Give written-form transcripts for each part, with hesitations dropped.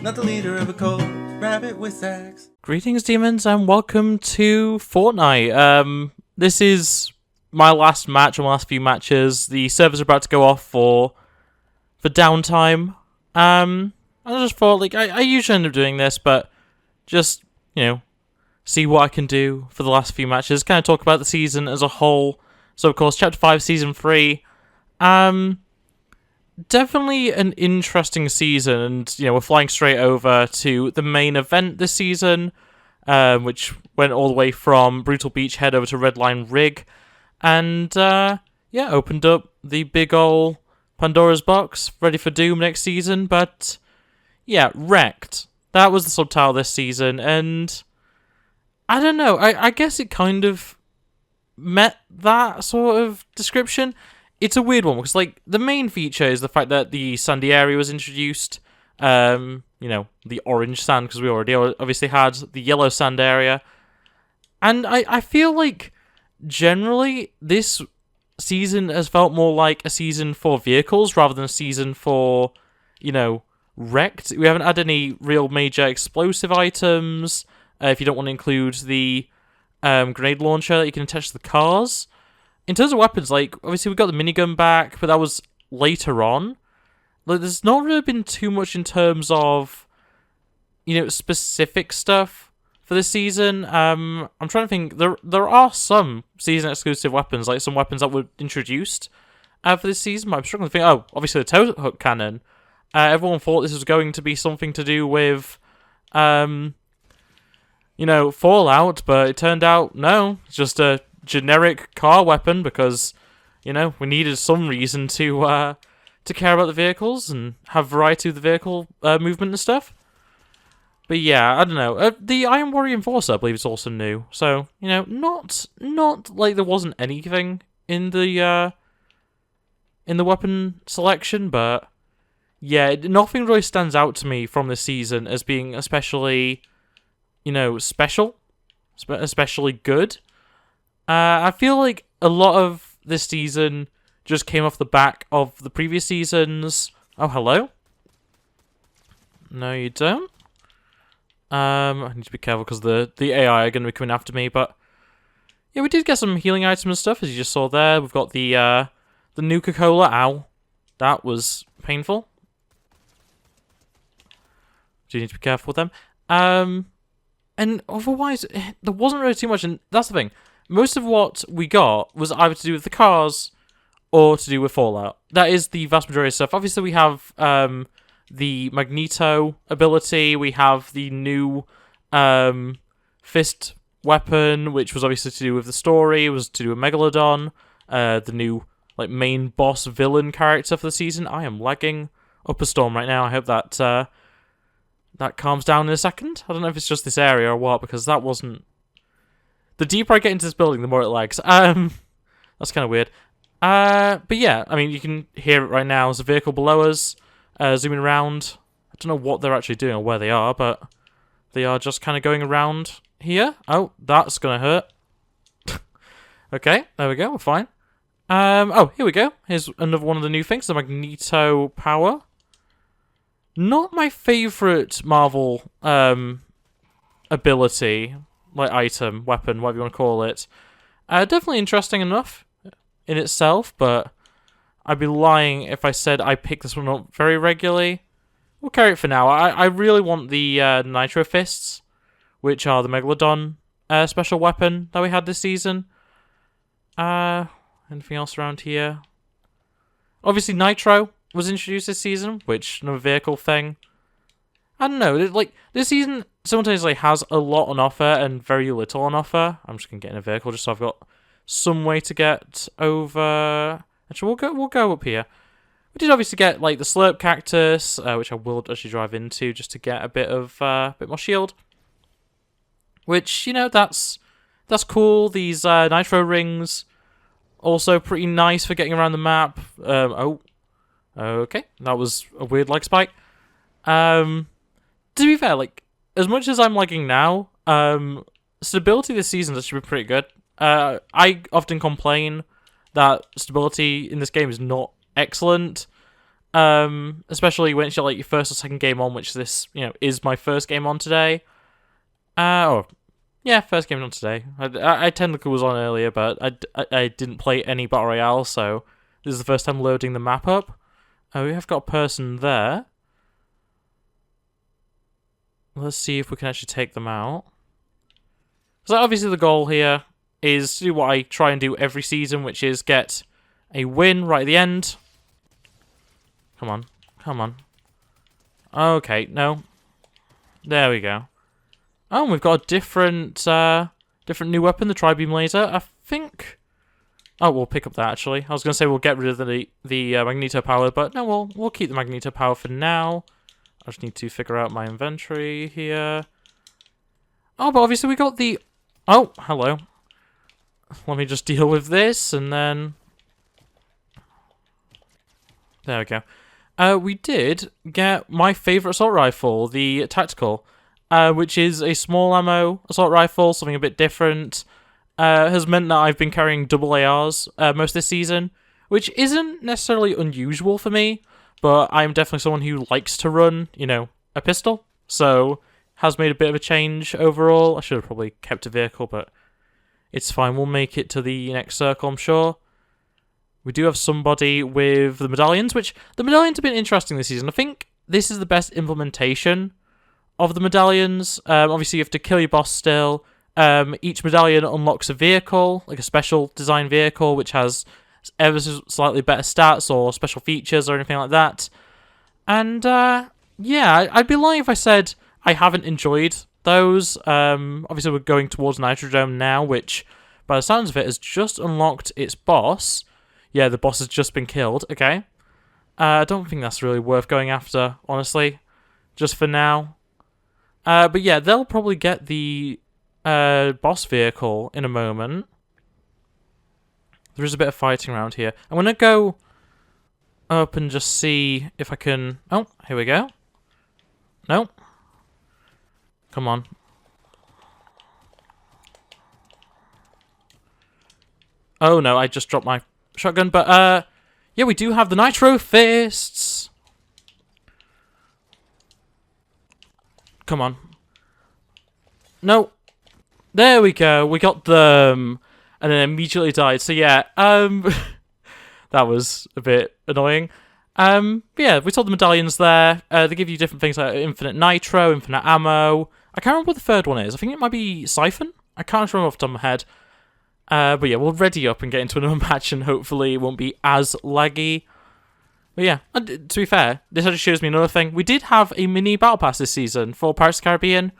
not the leader of a cult. RabbitWithAxe. Greetings, demons, and welcome to Fortnite. This is my last match, or my last few matches. The servers are about to go off for downtime. I just thought, like, I usually end up doing this, but just, see what I can do for the last few matches. Kind of talk about the season as a whole. So, of course, Chapter 5, Season 3. Definitely an interesting season, and we're flying straight over to the main event this season, which went all the way from Brutal Beachhead over to Redline Rig, and opened up the big ol' Pandora's box, ready for Doom next season. But yeah, Wrecked. That was the subtitle this season, and I don't know. I guess it kind of met that sort of description. It's a weird one, because, like, the main feature is the fact that the sandy area was introduced. The orange sand, because we already obviously had the yellow sand area. And I feel like, generally, this season has felt more like a season for vehicles, rather than a season for, wrecked. We haven't had any real major explosive items, if you don't want to include the grenade launcher that you can attach to the cars. In terms of weapons, like, obviously we got the minigun back, but that was later on. Like, there's not really been too much in terms of, specific stuff for this season. I'm trying to think. There are some season-exclusive weapons, like some weapons that were introduced for this season, but I'm struggling to think. Oh, obviously the tow hook cannon. Everyone thought this was going to be something to do with, Fallout, but it turned out, no. It's just a generic car weapon, because we needed some reason to care about the vehicles and have variety of the vehicle movement and stuff. But yeah, I don't know. The Iron Warrior Enforcer, I believe, is also new. So not like there wasn't anything in the weapon selection, but yeah, nothing really stands out to me from this season as being especially especially good. I feel like a lot of this season just came off the back of the previous seasons. Oh, hello? No, you don't. I need to be careful because the AI are going to be coming after me, but yeah, we did get some healing items and stuff, as you just saw there. We've got the Nuka-Cola. Ow. That was painful. Do you need to be careful with them? And otherwise, there wasn't really too much, and that's the thing. Most of what we got was either to do with the cars or to do with Fallout. That is the vast majority of stuff. Obviously, we have the Magneto ability. We have the new fist weapon, which was obviously to do with the story. It was to do with Megalodon, the new main boss villain character for the season. I am lagging up a storm right now. I hope that that calms down in a second. I don't know if it's just this area or what, because that wasn't... The deeper I get into this building, the more it lags. That's kind of weird. But yeah, I mean, you can hear it right now. There's a vehicle below us, zooming around. I don't know what they're actually doing or where they are, but they are just kind of going around here. Oh, that's going to hurt. Okay, there we go. We're fine. Oh, here we go. Here's another one of the new things, the Magneto Power. Not my favourite Marvel ability. Item, weapon, whatever you want to call it. Definitely interesting enough in itself, but I'd be lying if I said I pick this one up very regularly. We'll carry it for now. I really want the Nitro Fists, which are the Megalodon special weapon that we had this season. Anything else around here? Obviously, Nitro was introduced this season, which another vehicle thing. I don't know, this season simultaneously has a lot on offer and very little on offer. I'm just going to get in a vehicle just so I've got some way to get over. Actually, we'll go up here. We did obviously get, the Slurp Cactus, which I will actually drive into just to get a bit more shield. Which, that's cool. These Nitro Rings, also pretty nice for getting around the map. Oh, okay, that was a weird lag spike. To be fair, as much as I'm lagging now, stability this season has actually been pretty good. I often complain that stability in this game is not excellent. Especially when it's like your first or second game on, which this, is my first game on today. Yeah, first game on today. I technically was on earlier, but I didn't play any Battle Royale, so this is the first time loading the map up. Oh, we have got a person there. Let's see if we can actually take them out. So obviously the goal here is to do what I try and do every season, which is get a win right at the end. Come on. Come on. Okay, no. There we go. Oh, and we've got a different new weapon, the Tri-Beam Laser. I think... Oh, we'll pick up that, actually. I was going to say we'll get rid of the Magneto Power, but no, we'll keep the Magneto Power for now. I just need to figure out my inventory here. Oh, but obviously we got the... Oh, hello. Let me just deal with this, and then... There we go. We did get my favourite assault rifle, the Tactical, which is a small ammo assault rifle, something a bit different. Has meant that I've been carrying double ARs most this season, which isn't necessarily unusual for me, but I'm definitely someone who likes to run, a pistol, so has made a bit of a change overall. I should have probably kept a vehicle, but it's fine. We'll make it to the next circle, I'm sure. We do have somebody with the medallions, which the medallions have been interesting this season. I think this is the best implementation of the medallions. Obviously, you have to kill your boss still. Each medallion unlocks a vehicle, like a special design vehicle, which has ever so slightly better stats or special features or anything like that. And, yeah, I'd be lying if I said I haven't enjoyed those. Obviously, we're going towards Nitro now, which, by the sounds of it, has just unlocked its boss. Yeah, the boss has just been killed. Okay. I don't think that's really worth going after, honestly. Just for now. But yeah, they'll probably get the boss vehicle in a moment. There is a bit of fighting around here. I'm going to go up and just see if I can... Oh, here we go. No. Come on. Oh no, I just dropped my shotgun, but yeah, we do have the Nitro Fists. Come on. No. There we go. We got them. And then immediately died. So yeah, that was a bit annoying. But yeah, we saw the medallions there. They give you different things like infinite nitro, infinite ammo. I can't remember what the third one is. I think it might be Siphon. I can't remember off the top of my head. But yeah, we'll ready up and get into another match, and hopefully it won't be as laggy. But yeah, to be fair, this actually shows me another thing. We did have a mini battle pass this season for Pirates of the Caribbean.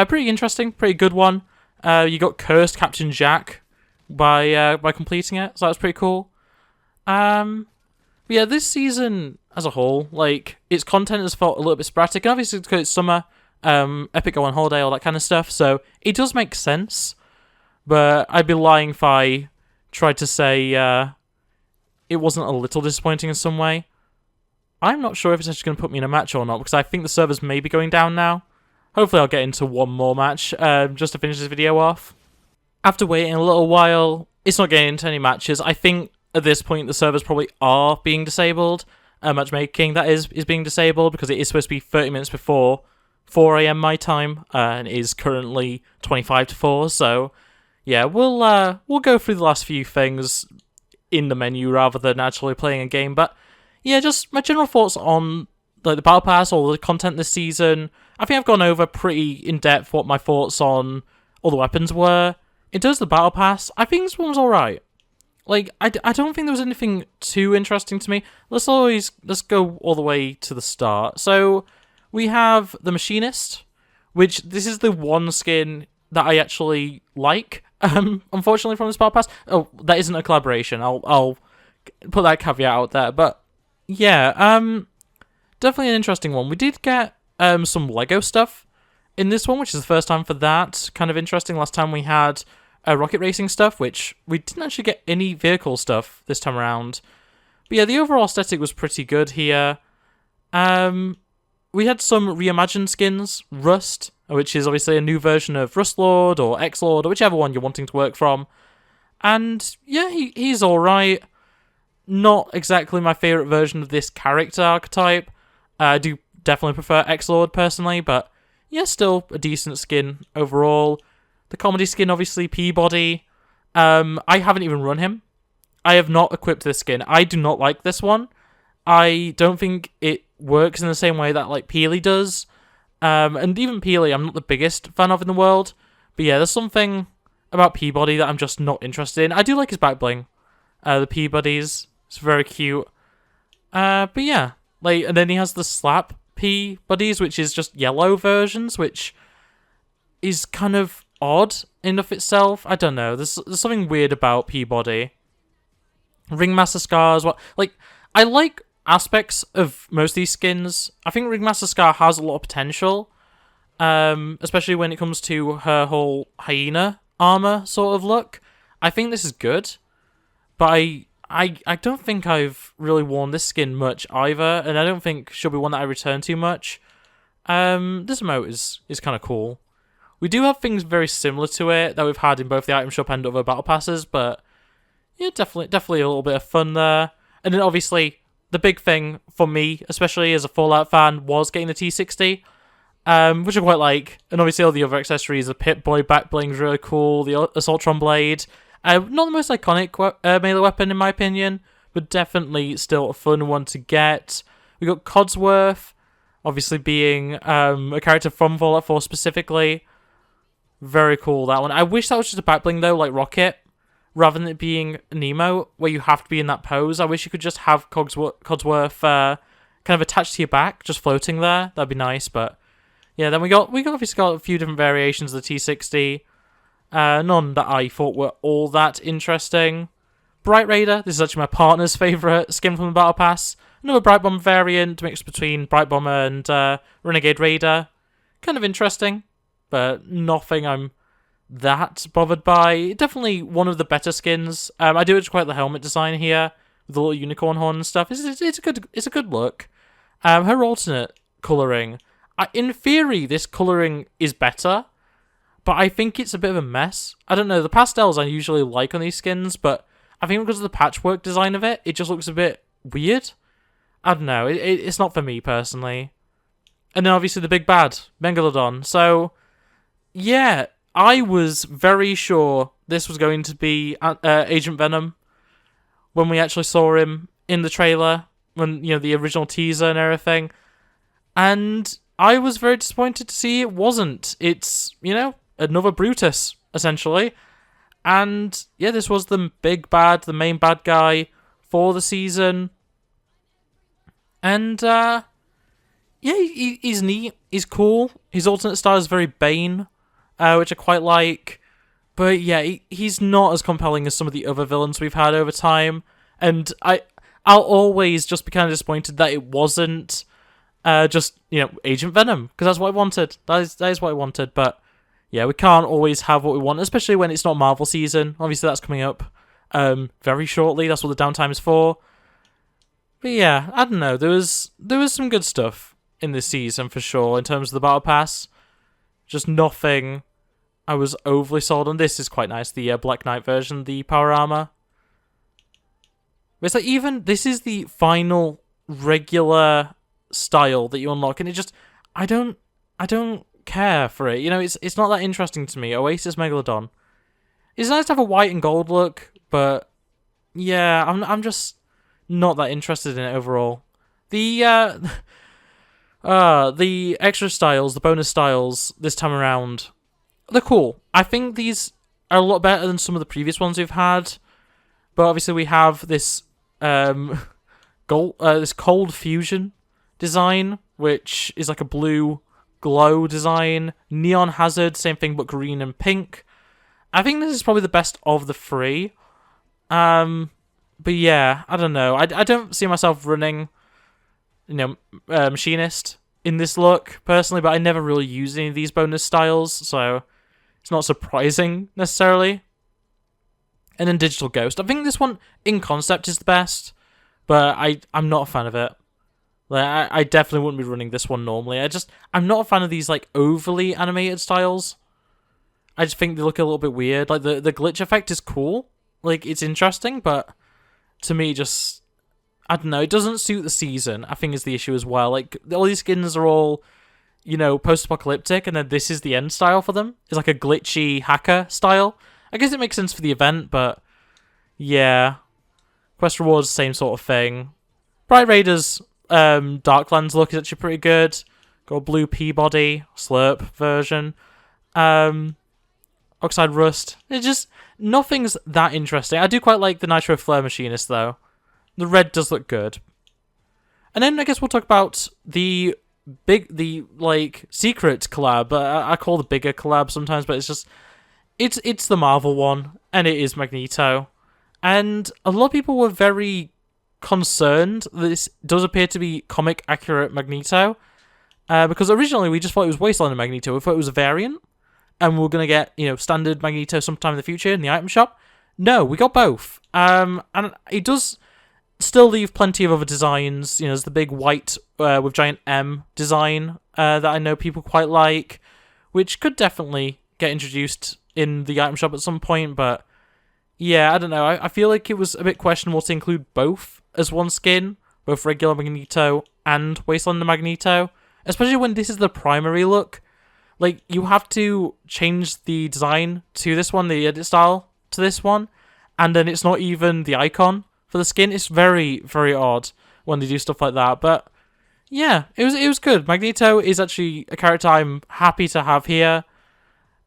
Pretty interesting, pretty good one. You got Cursed Captain Jack by completing it, so that was pretty cool. But yeah, this season as a whole, like, its content has felt a little bit sporadic. And obviously, because it's summer, Epic go on holiday, all that kind of stuff, so it does make sense. But I'd be lying if I tried to say it wasn't a little disappointing in some way. I'm not sure if it's actually going to put me in a match or not, because I think the servers may be going down now. Hopefully I'll get into one more match just to finish this video off. After waiting a little while, it's not getting into any matches. I think at this point the servers probably are being disabled. Matchmaking, that is being disabled because it is supposed to be 30 minutes before 4 AM my time, and it is currently 25 to 4, so... Yeah, we'll go through the last few things in the menu rather than actually playing a game. But yeah, just my general thoughts on like the Battle Pass or the content this season. I think I've gone over pretty in depth what my thoughts on all the weapons were. In terms of the Battle Pass, I think this one was alright. Like, I don't think there was anything too interesting to me. Let's go all the way to the start. So we have the Machinist, which this is the one skin that I actually like. Unfortunately, from this Battle Pass. Oh, that isn't a collaboration. I'll put that caveat out there. But yeah, definitely an interesting one. We did get some Lego stuff in this one, which is the first time for that. Kind of interesting. Last time we had rocket racing stuff, which we didn't actually get any vehicle stuff this time around. But yeah, the overall aesthetic was pretty good here. We had some reimagined skins. Rust, which is obviously a new version of Rustlord or X-Lord, or whichever one you're wanting to work from. And yeah, he's alright. not exactly my favourite version of this character archetype. I do definitely prefer X-Lord personally, but yeah, still a decent skin overall. The comedy skin, obviously, Peabody. I haven't even run him. I have not equipped this skin. I do not like this one. I don't think it works in the same way that like Peely does. And even Peely, I'm not the biggest fan of in the world. But yeah, there's something about Peabody that I'm just not interested in. I do like his back bling. The Peabodies. It's very cute. But yeah. And then he has the slap Peabodies, which is just yellow versions, which is kind of odd in of itself. I don't know. There's something weird about Peabody. Ringmaster Scars. I like aspects of most of these skins. I think Ringmaster Scar has a lot of potential, especially when it comes to her whole hyena armor sort of look. I think this is good, but I don't think I've really worn this skin much either, and I don't think she'll be one that I return to much. This emote is kind of cool. We do have things very similar to it that we've had in both the item shop and other battle passes, but yeah, definitely a little bit of fun there. And then obviously the big thing for me, especially as a Fallout fan, was getting the T60, which I quite like. And obviously all the other accessories, the Pip-Boy back bling's really cool, the Assaultron blade. Not the most iconic melee weapon in my opinion, but definitely still a fun one to get. We got Codsworth, obviously being a character from Fallout 4 specifically. Very cool, that one. I wish that was just a back bling though, like Rocket, rather than it being an emote where you have to be in that pose. I wish you could just have Codsworth kind of attached to your back, just floating there. That'd be nice, but yeah, then we obviously got a few different variations of the T60. None that I thought were all that interesting. Bright Raider, this is actually my partner's favourite skin from the Battle Pass. Another Bright Bomber variant mixed between Bright Bomber and Renegade Raider. Kind of interesting, but nothing I'm that bothered by. Definitely one of the better skins. I do quite the helmet design here with the little unicorn horn and stuff. It's a good look. Her alternate colouring, in theory, this colouring is better, but I think it's a bit of a mess. I don't know, the pastels I usually like on these skins, but I think because of the patchwork design of it just looks a bit weird. I don't know, it's not for me personally. And then obviously the big bad, Megalodon. So, yeah, I was very sure this was going to be Agent Venom when we actually saw him in the trailer, when, the original teaser and everything. And I was very disappointed to see it wasn't. It's, another Brutus, essentially. And, yeah, this was the big bad, the main bad guy for the season. And, yeah, he's neat. He's cool. His alternate style is very Bane, which I quite like. But, yeah, he's not as compelling as some of the other villains we've had over time. And I'll always just be kind of disappointed that it wasn't just, Agent Venom. Because that's what I wanted. That is what I wanted. But, yeah, we can't always have what we want, especially when it's not Marvel season. Obviously, that's coming up very shortly. That's what the downtime is for. But yeah, I don't know. There was some good stuff in this season for sure in terms of the Battle Pass. Just nothing I was overly sold on. This is quite nice, the Black Knight version, the power armor. But it's like this is the final regular style that you unlock, and I don't care for it. It's not that interesting to me. Oasis Megalodon. It's nice to have a white and gold look, but yeah, I'm just not that interested in it overall. The extra styles, the bonus styles this time around, they're cool. I think these are a lot better than some of the previous ones we've had. But obviously we have this this cold fusion design, which is like a blue glow design. Neon Hazard, same thing but green and pink. I think this is probably the best of the three. But yeah, I don't know. I don't see myself running, Machinist in this look, personally, but I never really use any of these bonus styles, so it's not surprising, necessarily. And then Digital Ghost. I think this one, in concept, is the best, but I'm not a fan of it. I definitely wouldn't be running this one normally. I'm not a fan of these, overly animated styles. I just think they look a little bit weird. The glitch effect is cool. It's interesting, but to me, just, I don't know, it doesn't suit the season, I think is the issue as well. Like, all these skins are all, you know, post-apocalyptic, and then this is the end style for them. It's like a glitchy hacker style. I guess it makes sense for the event, but yeah. Quest rewards, same sort of thing. Bright Raiders Darklands look is actually pretty good. Got a blue Peabody Slurp version. Oxide Rust. It's just, nothing's that interesting. I do quite like the Nitro Flare Machinist, though. The red does look good. And then I guess we'll talk about the secret collab. I call the bigger collab sometimes, but it's just, it's the Marvel one, and it is Magneto. And a lot of people were very concerned that this does appear to be comic accurate Magneto, because originally we just thought it was Wasteland Magneto. We thought it was a variant, and we were going to get, you know, standard Magneto sometime in the future in the item shop. No, we got both. And it does still leave plenty of other designs. You know, there's the big white with giant M design that I know people quite like, which could definitely get introduced in the item shop at some point, but yeah, I don't know. I feel like it was a bit questionable to include both as one skin, both regular Magneto and Wastelander Magneto, especially when this is the primary look. Like, you have to change the design to this one, the edit style to this one, and then it's not even the icon for the skin. It's very, very odd when they do stuff like that, but yeah, it was good. Magneto is actually a character I'm happy to have here,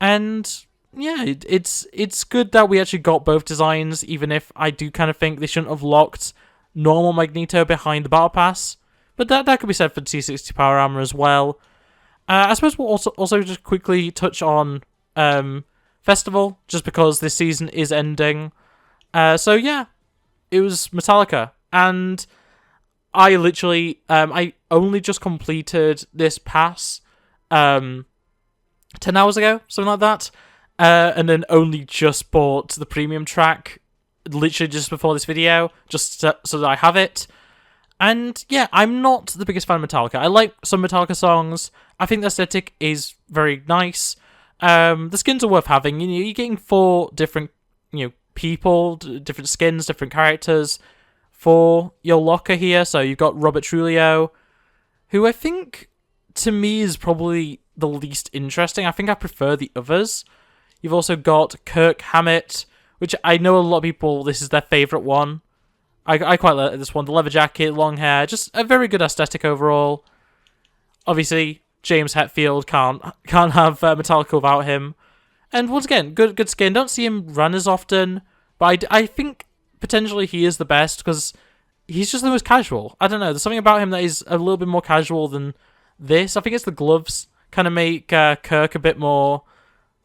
and yeah, it's good that we actually got both designs, even if I do kind of think they shouldn't have locked normal Magneto behind the Battle Pass. But that could be said for T60 Power Armor as well. I suppose we'll also just quickly touch on Festival, just because this season is ending. So yeah, it was Metallica, and I literally, I only just completed this pass 10 hours ago, something like that. And then only just bought the premium track, literally just before this video, just so that I have it. And yeah, I'm not the biggest fan of Metallica. I like some Metallica songs. I think the aesthetic is very nice. The skins are worth having. You know, you're getting 4 different, you know, people, different skins, different characters for your locker here. So you've got Robert Trujillo, who I think, to me, is probably the least interesting. I think I prefer the others. You've also got Kirk Hammett, which I know a lot of people, this is their favourite one. I quite like this one. The leather jacket, long hair, just a very good aesthetic overall. Obviously, James Hetfield can't have Metallica without him. And once again, good skin. Don't see him run as often, but I think potentially he is the best because he's just the most casual. I don't know. There's something about him that is a little bit more casual than this. I think it's the gloves kind of make Kirk a bit more,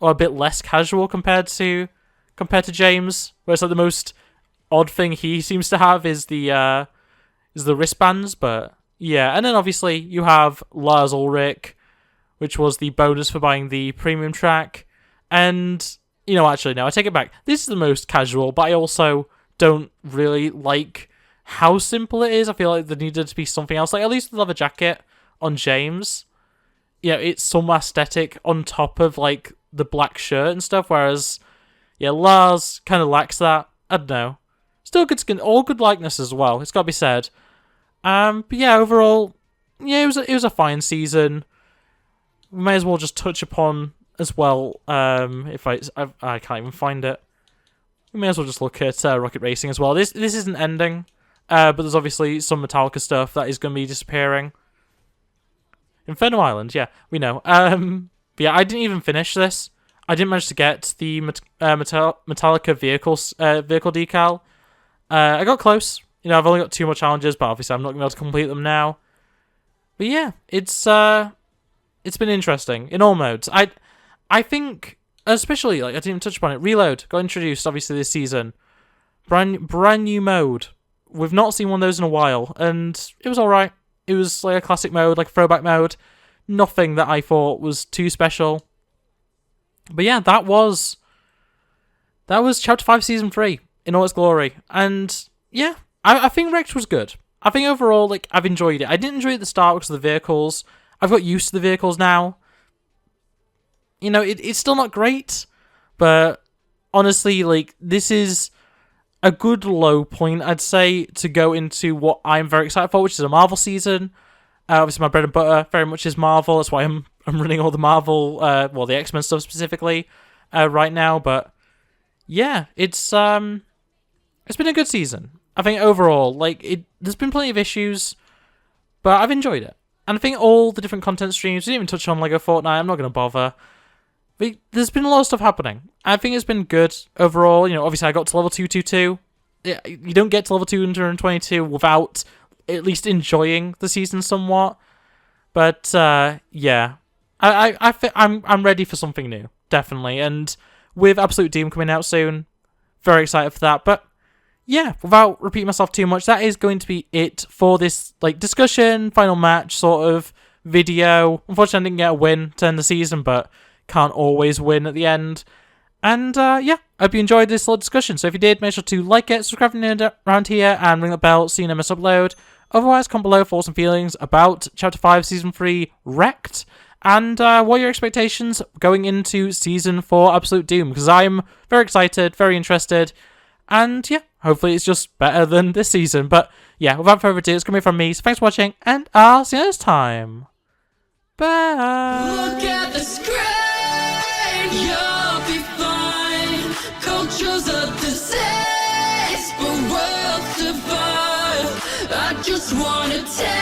or a bit less casual compared to James, where it's like the most odd thing he seems to have is the wristbands. But yeah, and then obviously you have Lars Ulrich, which was the bonus for buying the premium track. And you know, actually no, I take it back. This is the most casual, but I also don't really like how simple it is. I feel like there needed to be something else, like at least the leather jacket on James. Yeah, it's some aesthetic on top of like the black shirt and stuff, whereas yeah, Lars kind of lacks that. I don't know. Still good skin, all good likeness as well, it's got to be said. But yeah, overall, yeah, it was a fine season. We may as well just touch upon as well, if I can't even find it. We may as well just look at Rocket Racing as well. This isn't ending, but there's obviously some Metallica stuff that is going to be disappearing. Inferno Island, yeah, we know. But yeah, I didn't even finish this. I didn't manage to get the Metallica vehicle decal. I got close. You know, I've only got 2 more challenges, but obviously I'm not going to be able to complete them now. But yeah, it's been interesting in all modes. I think, especially, like, I didn't even touch upon it. Reload got introduced, obviously, this season. Brand new mode. We've not seen one of those in a while, and it was alright. It was like a classic mode, like a throwback mode. Nothing that I thought was too special. But yeah, that was Chapter 5 Season 3 in all its glory. And yeah, I think Wrecked was good. I think overall, like, I've enjoyed it. I didn't enjoy it at the start because of the vehicles. I've got used to the vehicles now. You know, it's still not great, but honestly, like, this is a good low point, I'd say, to go into what I'm very excited for, which is a Marvel season. Obviously, my bread and butter very much is Marvel. That's why I'm running all the Marvel, the X-Men stuff specifically, right now. But yeah, it's been a good season. I think overall, there's been plenty of issues, but I've enjoyed it. And I think all the different content streams, we didn't even touch on Lego Fortnite. I'm not going to bother. But there's been a lot of stuff happening. I think it's been good overall. Obviously I got to level 222. You don't get to level 222 without at least enjoying the season somewhat. But yeah, I'm ready for something new, definitely. And with Absolute Doom coming out soon, very excited for that. But yeah, without repeating myself too much, that is going to be it for this discussion, final match sort of video. Unfortunately, I didn't get a win to end the season, but can't always win at the end. And yeah, I hope you enjoyed this little discussion. So if you did, make sure to like it, subscribe if you're new around here, and ring the bell so you never miss upload. Otherwise, comment below thoughts and feelings about Chapter 5 Season 3 Wrecked, and what are your expectations going into Season 4 Absolute Doom, because I'm very excited, very interested, and yeah, hopefully it's just better than this season. But yeah, without further ado, it's going to be from me, so thanks for watching, and I'll see you next time. Bye! Look at the screen, you'll be fine. Culture's a disease, but worlds divide. I just wanna tell